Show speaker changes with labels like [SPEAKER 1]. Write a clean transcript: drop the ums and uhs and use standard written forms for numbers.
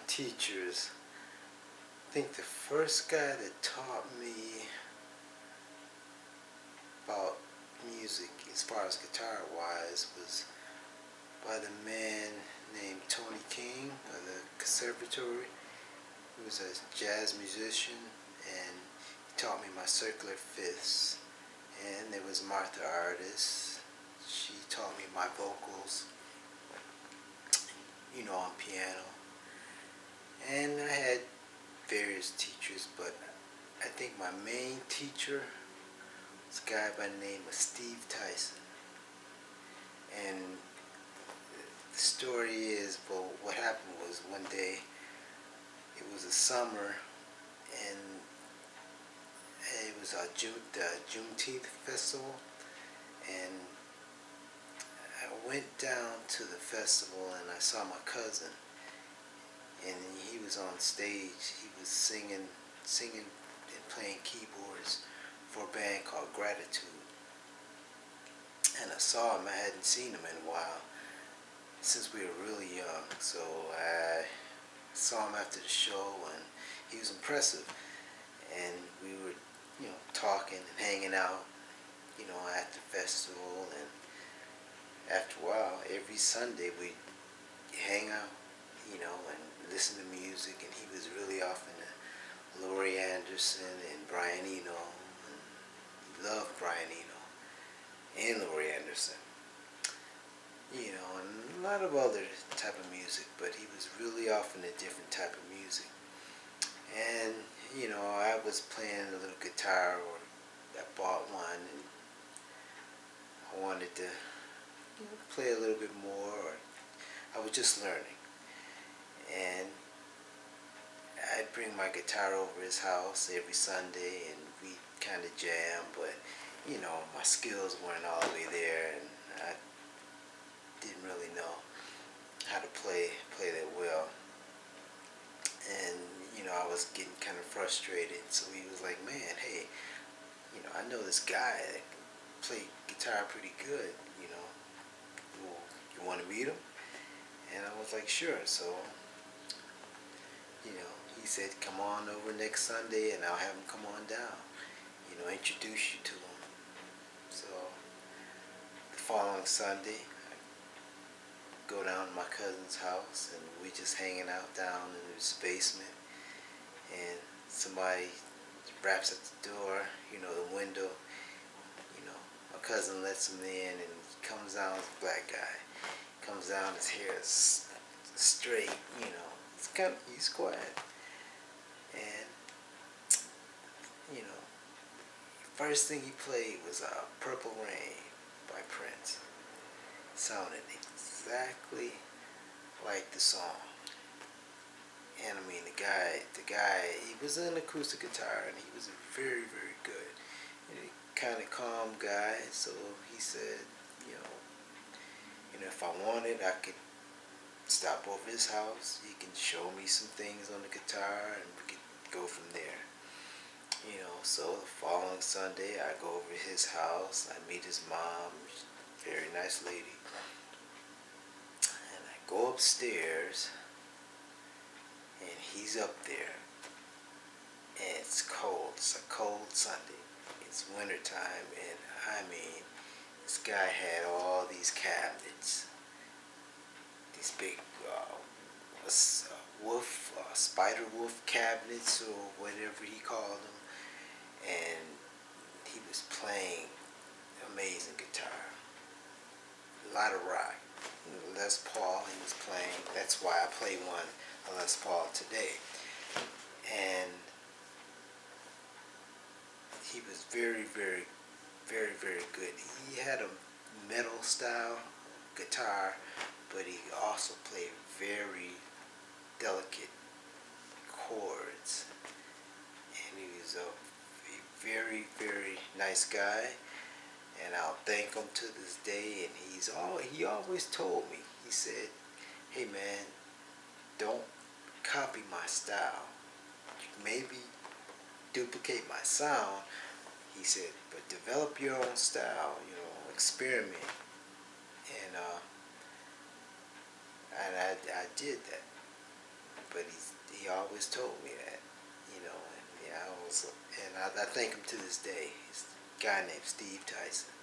[SPEAKER 1] teachers, I think the first guy that taught me about music as far as guitar wise was by the man named Tony King of the conservatory. He was a jazz musician, and he taught me my circular fifths. And there was Martha Artis. She taught me my vocals, on piano. And I had various teachers, but I think my main teacher was a guy by the name of Steve Tyson. And the story is, well, what happened was one day, it was a summer, and it was the Juneteenth festival, and I went down to the festival and I saw my cousin, and he was on stage. He was singing and playing keyboards for a band called Gratitude. And I saw him. I hadn't seen him in a while since we were really young. So I saw him after the show, and he was impressive. And we were, talking and hanging out, at the festival. And after a while, every Sunday we'd hang out, and listen to music. And he was really off into Laurie Anderson and Brian Eno. And he loved Brian Eno and Laurie Anderson. And a lot of other type of music, but he was really off in a different type of music. And, I was playing a little guitar, or I bought one, and I wanted to play a little bit more, or I was just learning. And I'd bring my guitar over his house every Sunday, and we kind of jam, but, my skills weren't all the way there, and I didn't really know how to play that well. And I was getting kind of frustrated, so he was like, man, hey, I know this guy that can play guitar pretty good, well, you want to meet him? And I was like, sure. So he said, come on over next Sunday and I'll have him come on down, introduce you to him. So the following Sunday, go down to my cousin's house, and we just hanging out down in his basement, and somebody raps at the door, the window. My cousin lets him in, and he comes down, this black guy comes down, his hair is straight, he's quiet. And first thing he played was Purple Rain by Prince. Sounded exactly like the song. And I mean, the guy, he was an acoustic guitar, and he was very, very good. Kind of calm guy. So he said, if I wanted, I could stop over his house. He can show me some things on the guitar, and we could go from there. So the following Sunday, I go over to his house. I meet his mom, very nice lady. And I go upstairs, and he's up there. And it's cold. It's a cold Sunday. It's wintertime, and I mean, this guy had all these cabinets, these big spider wolf cabinets, or whatever he called them, and he was playing amazing guitar, a lot of rock. Les Paul he was playing. That's why I play one, a Les Paul today. And he was very, very, very, very good. He had a metal style guitar, but he also played very delicate chords. And he was a very, very nice guy, and I'll thank him to this day. And he always told me, he said, hey man, don't copy my style. Maybe duplicate my sound, he said, but develop your own style, experiment. And I did that. but he always told me that, you know, and yeah, I thank him to this day. He's a guy named Steve Tyson.